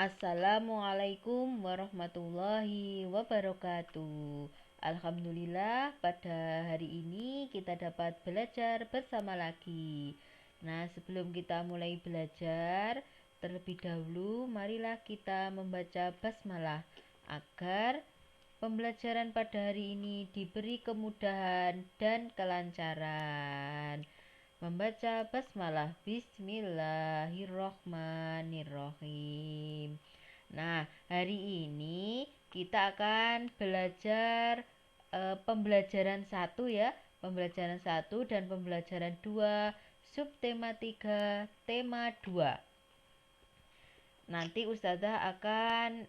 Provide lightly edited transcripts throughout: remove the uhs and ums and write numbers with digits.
Assalamualaikum warahmatullahi wabarakatuh. Alhamdulillah, pada hari ini kita dapat belajar bersama lagi. Nah, sebelum kita mulai belajar, terlebih dahulu marilah kita membaca basmalah agar pembelajaran pada hari ini diberi kemudahan dan kelancaran. Membaca basmalah. Bismillahirrohmanirrohim. Nah, hari ini kita akan belajar pembelajaran 1 ya. Pembelajaran 1 dan pembelajaran 2, subtema 3, tema 2. Nanti Ustazah akan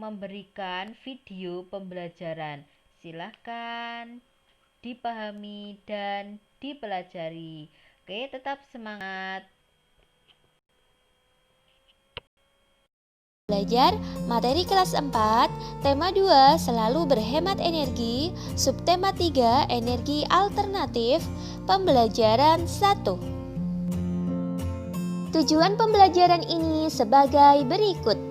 memberikan video pembelajaran. Silahkan dipahami dan dipelajari. Oke, tetap semangat. Belajar materi kelas 4, tema 2 selalu berhemat energi, subtema 3 energi alternatif, pembelajaran 1. Tujuan pembelajaran ini sebagai berikut.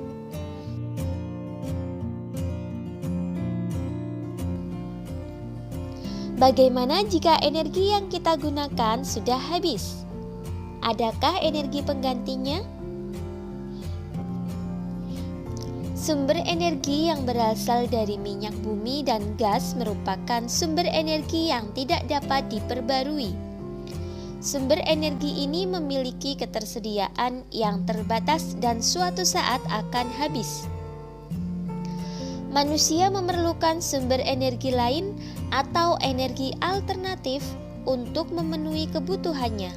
Bagaimana jika energi yang kita gunakan sudah habis? Adakah energi penggantinya? Sumber energi yang berasal dari minyak bumi dan gas merupakan sumber energi yang tidak dapat diperbarui. Sumber energi ini memiliki ketersediaan yang terbatas dan suatu saat akan habis. Manusia memerlukan sumber energi lain atau energi alternatif untuk memenuhi kebutuhannya.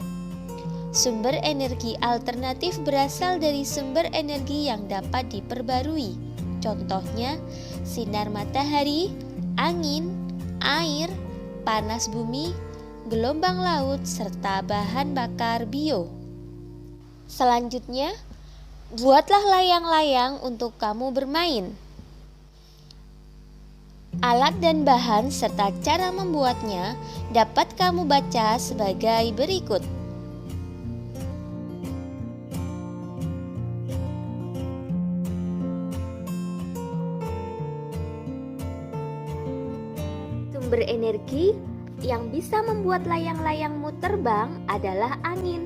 Sumber energi alternatif berasal dari sumber energi yang dapat diperbarui. Contohnya, sinar matahari, angin, air, panas bumi, gelombang laut, serta bahan bakar bio. Selanjutnya, buatlah layang-layang untuk kamu bermain. Alat dan bahan serta cara membuatnya dapat kamu baca sebagai berikut. Sumber energi yang bisa membuat layang-layangmu terbang adalah angin.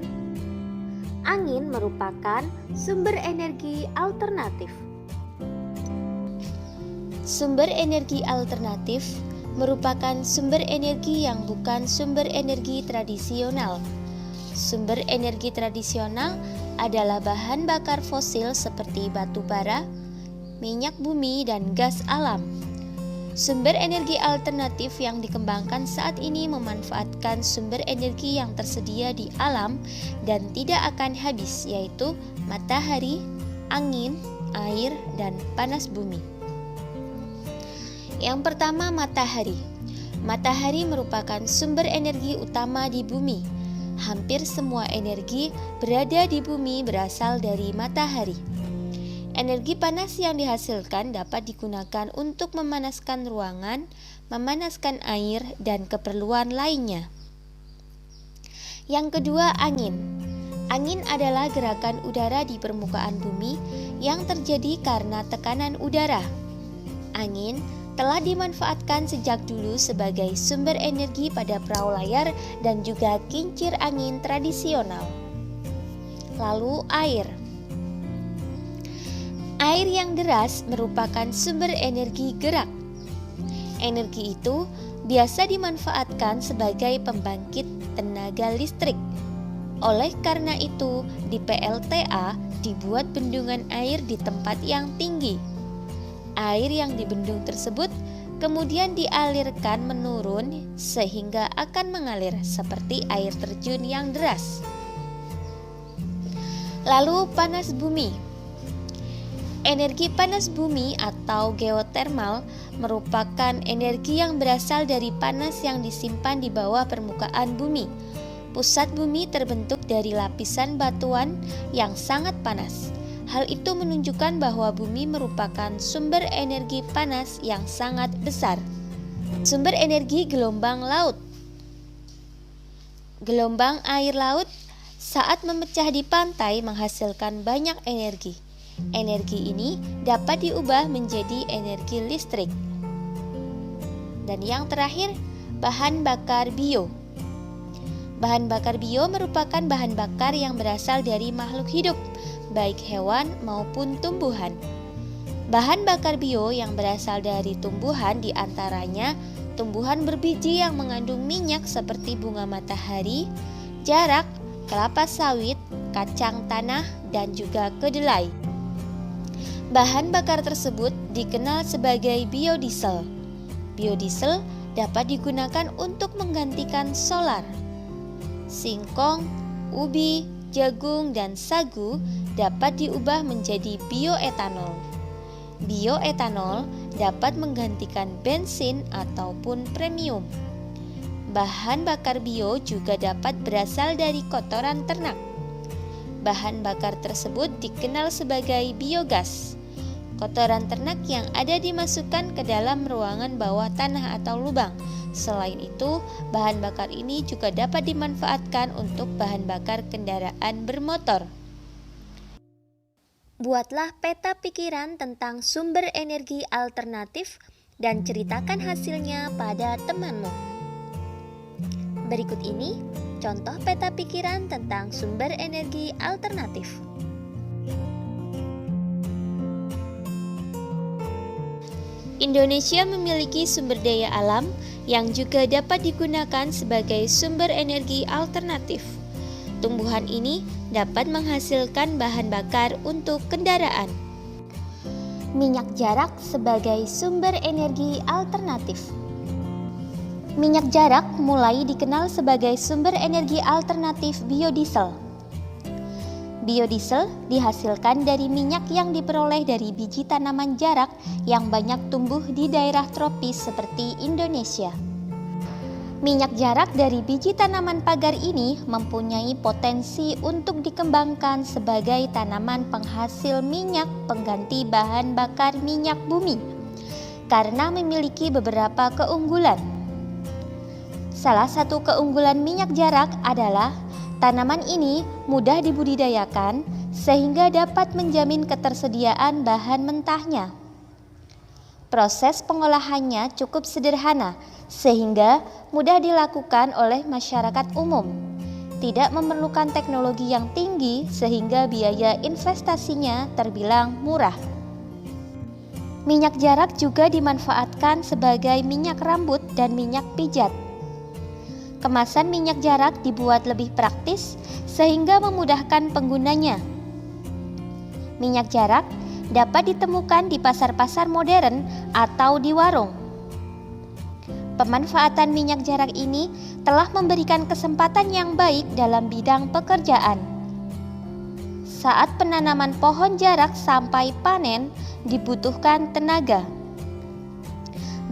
Angin merupakan sumber energi alternatif. Sumber energi alternatif merupakan sumber energi yang bukan sumber energi tradisional. Sumber energi tradisional adalah bahan bakar fosil seperti batu bara, minyak bumi, dan gas alam. Sumber energi alternatif yang dikembangkan saat ini memanfaatkan sumber energi yang tersedia di alam dan tidak akan habis, yaitu matahari, angin, air, dan panas bumi. Yang pertama, matahari. Matahari merupakan sumber energi utama di bumi. Hampir semua energi berada di bumi berasal dari matahari. Energi panas yang dihasilkan dapat digunakan untuk memanaskan ruangan, memanaskan air, dan keperluan lainnya. Yang kedua, angin. Angin adalah gerakan udara di permukaan bumi yang terjadi karena tekanan udara. Angin telah dimanfaatkan sejak dulu sebagai sumber energi pada perahu layar dan juga kincir angin tradisional. Lalu air. Air yang deras merupakan sumber energi gerak. Energi itu biasa dimanfaatkan sebagai pembangkit tenaga listrik. Oleh karena itu, di PLTA dibuat bendungan air di tempat yang tinggi. Air yang di bendung tersebut kemudian dialirkan menurun sehingga akan mengalir seperti air terjun yang deras. Lalu panas bumi. Energi panas bumi atau geotermal merupakan energi yang berasal dari panas yang disimpan di bawah permukaan bumi. Pusat bumi terbentuk dari lapisan batuan yang sangat panas. Hal itu menunjukkan bahwa bumi merupakan sumber energi panas yang sangat besar. Sumber energi gelombang laut. Gelombang air laut saat memecah di pantai menghasilkan banyak energi. Energi ini dapat diubah menjadi energi listrik. Dan yang terakhir, bahan bakar bio. Bahan bakar bio merupakan bahan bakar yang berasal dari makhluk hidup, baik hewan maupun tumbuhan. Bahan bakar bio yang berasal dari tumbuhan diantaranya tumbuhan berbiji yang mengandung minyak seperti bunga matahari, jarak, kelapa sawit, kacang tanah, dan juga kedelai. Bahan bakar tersebut dikenal sebagai biodiesel. Biodiesel dapat digunakan untuk menggantikan solar. Singkong, ubi, jagung, dan sagu dapat diubah menjadi bioetanol. Bioetanol dapat menggantikan bensin ataupun premium. Bahan bakar bio juga dapat berasal dari kotoran ternak. Bahan bakar tersebut dikenal sebagai biogas. Kotoran ternak yang ada dimasukkan ke dalam ruangan bawah tanah atau lubang. Selain itu, bahan bakar ini juga dapat dimanfaatkan untuk bahan bakar kendaraan bermotor. Buatlah peta pikiran tentang sumber energi alternatif dan ceritakan hasilnya pada temanmu. Berikut ini contoh peta pikiran tentang sumber energi alternatif. Indonesia memiliki sumber daya alam yang juga dapat digunakan sebagai sumber energi alternatif. Tumbuhan ini dapat menghasilkan bahan bakar untuk kendaraan. Minyak jarak sebagai sumber energi alternatif. Minyak jarak mulai dikenal sebagai sumber energi alternatif biodiesel. Biodiesel dihasilkan dari minyak yang diperoleh dari biji tanaman jarak yang banyak tumbuh di daerah tropis seperti Indonesia. Minyak jarak dari biji tanaman pagar ini mempunyai potensi untuk dikembangkan sebagai tanaman penghasil minyak pengganti bahan bakar minyak bumi karena memiliki beberapa keunggulan. Salah satu keunggulan minyak jarak adalah tanaman ini mudah dibudidayakan sehingga dapat menjamin ketersediaan bahan mentahnya. Proses pengolahannya cukup sederhana sehingga mudah dilakukan oleh masyarakat umum. Tidak memerlukan teknologi yang tinggi sehingga biaya investasinya terbilang murah. Minyak jarak juga dimanfaatkan sebagai minyak rambut dan minyak pijat. Kemasan minyak jarak dibuat lebih praktis sehingga memudahkan penggunanya. Minyak jarak dapat ditemukan di pasar-pasar modern atau di warung. Pemanfaatan minyak jarak ini telah memberikan kesempatan yang baik dalam bidang pekerjaan. Saat penanaman pohon jarak sampai panen dibutuhkan tenaga.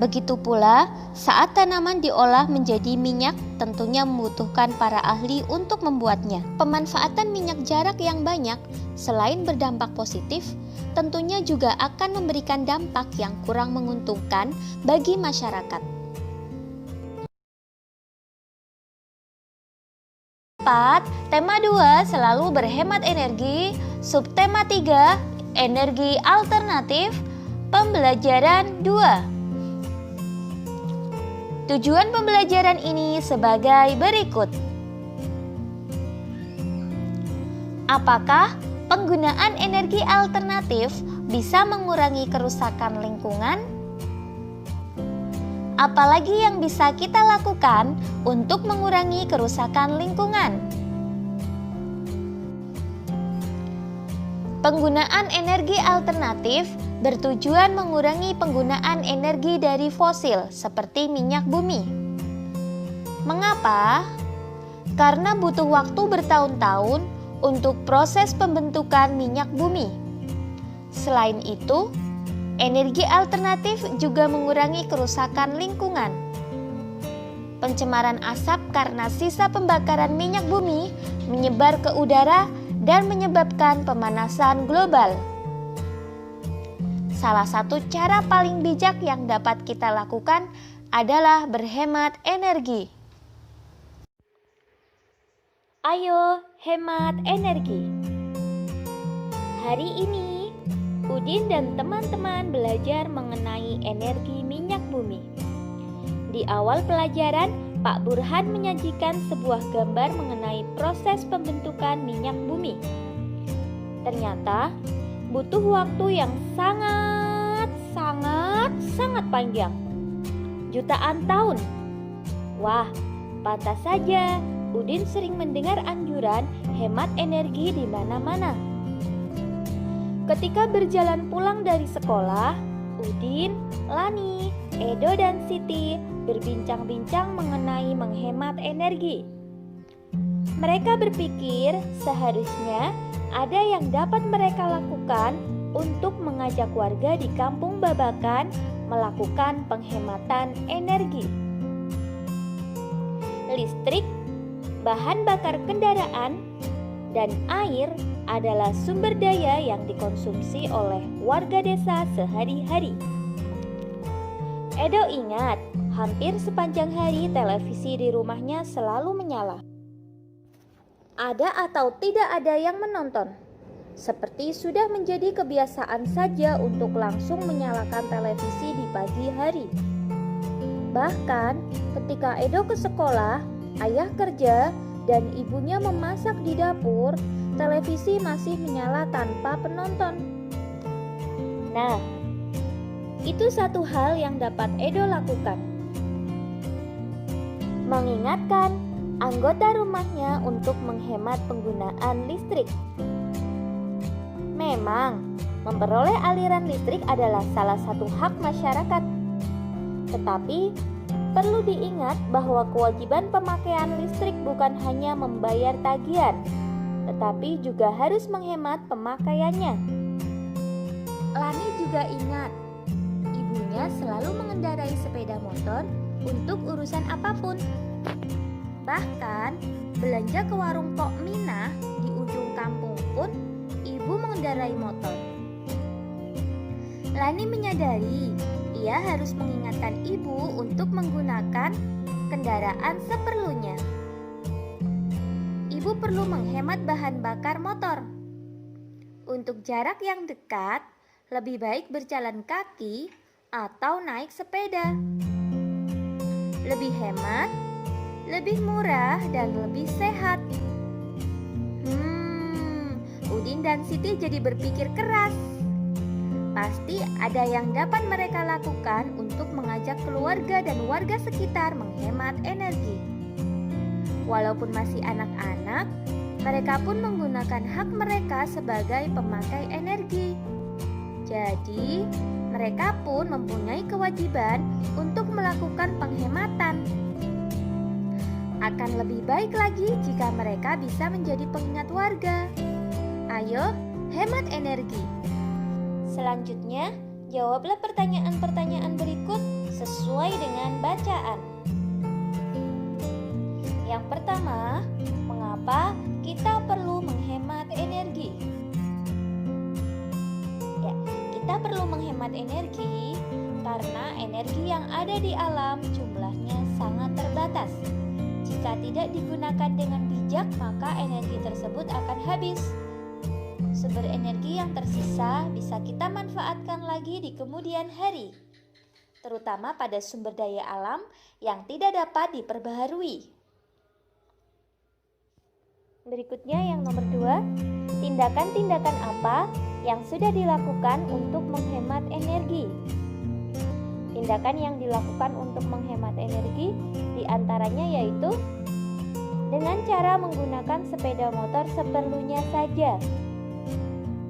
Begitu pula saat tanaman diolah menjadi minyak tentunya membutuhkan para ahli untuk membuatnya. Pemanfaatan minyak jarak yang banyak selain berdampak positif, tentunya juga akan memberikan dampak yang kurang menguntungkan bagi masyarakat. 4. Tema 2 selalu berhemat energi. Subtema 3 energi alternatif. Pembelajaran 2. Tujuan pembelajaran ini sebagai berikut. Apakah penggunaan energi alternatif bisa mengurangi kerusakan lingkungan? Apalagi yang bisa kita lakukan untuk mengurangi kerusakan lingkungan? Penggunaan energi alternatif bertujuan mengurangi penggunaan energi dari fosil seperti minyak bumi. Mengapa? Karena butuh waktu bertahun-tahun untuk proses pembentukan minyak bumi. Selain itu, energi alternatif juga mengurangi kerusakan lingkungan. Pencemaran asap karena sisa pembakaran minyak bumi menyebar ke udara dan menyebabkan pemanasan global. Salah satu cara paling bijak yang dapat kita lakukan adalah berhemat energi. Ayo, hemat energi. Hari ini Udin dan teman-teman belajar mengenai energi minyak bumi. Di awal pelajaran, Pak Burhan menyajikan sebuah gambar mengenai proses pembentukan minyak bumi. Ternyata butuh waktu yang sangat panjang. Jutaan tahun. Wah, pantas saja Udin sering mendengar anjuran hemat energi di mana-mana. Ketika berjalan pulang dari sekolah, Udin, Lani, Edo dan Siti berbincang-bincang mengenai menghemat energi. Mereka berpikir seharusnya ada yang dapat mereka lakukan untuk mengajak warga di Kampung Babakan melakukan penghematan energi. Listrik, bahan bakar kendaraan, dan air adalah sumber daya yang dikonsumsi oleh warga desa sehari-hari. Edo ingat, hampir sepanjang hari televisi di rumahnya selalu menyala. Ada atau tidak ada yang menonton. Seperti sudah menjadi kebiasaan saja untuk langsung menyalakan televisi di pagi hari. Bahkan ketika Edo ke sekolah, ayah kerja, dan ibunya memasak di dapur, televisi masih menyala tanpa penonton. Nah, itu satu hal yang dapat Edo lakukan. Mengingatkan anggota rumahnya untuk menghemat penggunaan listrik. Memang, memperoleh aliran listrik adalah salah satu hak masyarakat. Tetapi, perlu diingat bahwa kewajiban pemakaian listrik bukan hanya membayar tagihan, tetapi juga harus menghemat pemakaiannya. Lani juga ingat, ibunya selalu mengendarai sepeda motor untuk urusan apapun. Bahkan, belanja ke warung Pok Minah di ujung kampung pun ibu mengendarai motor. Lani menyadari ia harus mengingatkan ibu untuk menggunakan kendaraan seperlunya. Ibu perlu menghemat bahan bakar motor. Untuk jarak yang dekat, lebih baik berjalan kaki atau naik sepeda. Lebih hemat, lebih murah, dan lebih sehat. Udin dan Siti jadi berpikir keras. Pasti ada yang dapat mereka lakukan untuk mengajak keluarga dan warga sekitar menghemat energi. Walaupun masih anak-anak, mereka pun menggunakan hak mereka sebagai pemakai energi. Jadi, mereka pun mempunyai kewajiban untuk melakukan penghematan. Akan lebih baik lagi jika mereka bisa menjadi pengingat warga. Ayo, hemat energi. Selanjutnya, jawablah pertanyaan-pertanyaan berikut sesuai dengan bacaan. Yang pertama, mengapa kita perlu menghemat energi? Ya, kita perlu menghemat energi karena energi yang ada di alam jumlahnya sangat terbatas. Jika tidak digunakan dengan bijak, maka energi tersebut akan habis. Sumber energi yang tersisa bisa kita manfaatkan lagi di kemudian hari, terutama pada sumber daya alam yang tidak dapat diperbaharui. Berikutnya yang nomor 2, tindakan-tindakan apa yang sudah dilakukan untuk menghemat energi? Tindakan yang dilakukan untuk menghemat energi diantaranya yaitu dengan cara menggunakan sepeda motor seperlunya saja.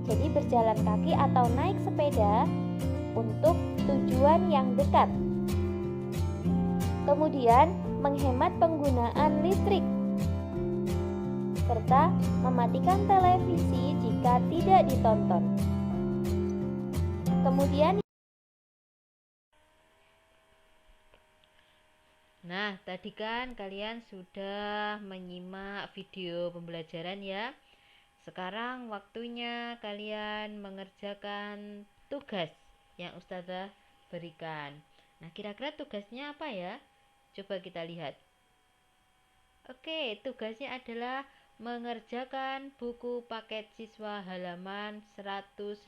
Jadi berjalan kaki atau naik sepeda untuk tujuan yang dekat. Kemudian menghemat penggunaan listrik serta mematikan televisi jika tidak ditonton. Kemudian Nah, tadi kan kalian sudah menyimak video pembelajaran ya. Sekarang waktunya kalian mengerjakan tugas yang Ustazah berikan. Nah, kira-kira tugasnya apa ya? Coba kita lihat. Oke, tugasnya adalah mengerjakan buku paket siswa halaman 105.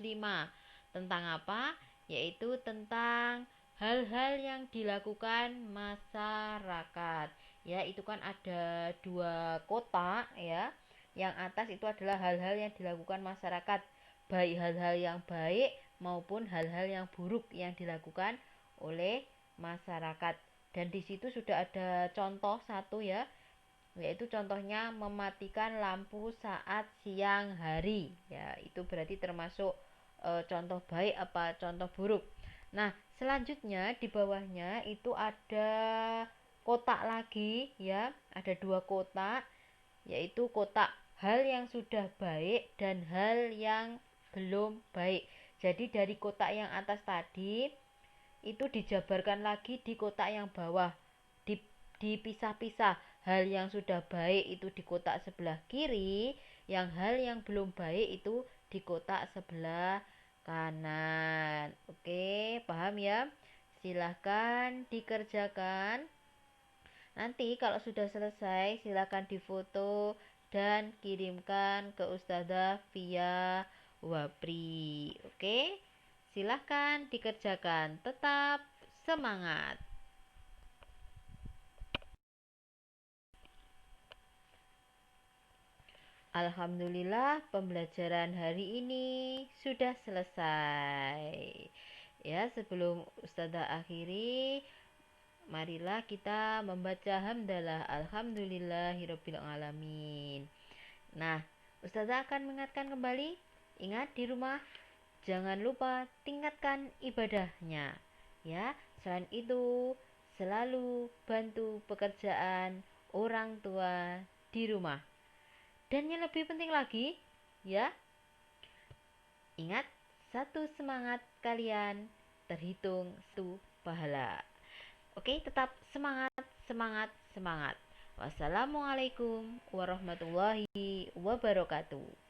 Tentang apa? Yaitu tentang hal-hal yang dilakukan masyarakat. Ya, itu kan ada 2 kotak ya. Yang atas itu adalah hal-hal yang dilakukan masyarakat, baik hal-hal yang baik maupun hal-hal yang buruk yang dilakukan oleh masyarakat. Dan di situ sudah ada contoh satu ya, yaitu contohnya mematikan lampu saat siang hari. Ya, itu berarti termasuk contoh baik apa contoh buruk. Nah, selanjutnya di bawahnya itu ada kotak lagi ya, ada 2 kotak, yaitu kotak hal yang sudah baik dan hal yang belum baik. Jadi dari kotak yang atas tadi itu dijabarkan lagi di kotak yang bawah, dipisah-pisah. Hal yang sudah baik itu di kotak sebelah kiri, yang hal yang belum baik itu di kotak sebelah kanan. Oke, paham ya? Silahkan dikerjakan. Nanti kalau sudah selesai silahkan difoto dan kirimkan ke Ustazah via Wapri. Oke? Silahkan dikerjakan. Tetap semangat. Alhamdulillah pembelajaran hari ini sudah selesai. Ya, sebelum Ustazah akhiri, marilah kita membaca hamdalah alhamdulillahirabbil alamin. Nah, Ustazah akan mengingatkan kembali, ingat di rumah jangan lupa tingkatkan ibadahnya. Ya, selain itu selalu bantu pekerjaan orang tua di rumah. Dan yang lebih penting lagi, ya, ingat, satu semangat kalian terhitung satu pahala. Oke, tetap semangat, semangat, semangat. Wassalamualaikum warahmatullahi wabarakatuh.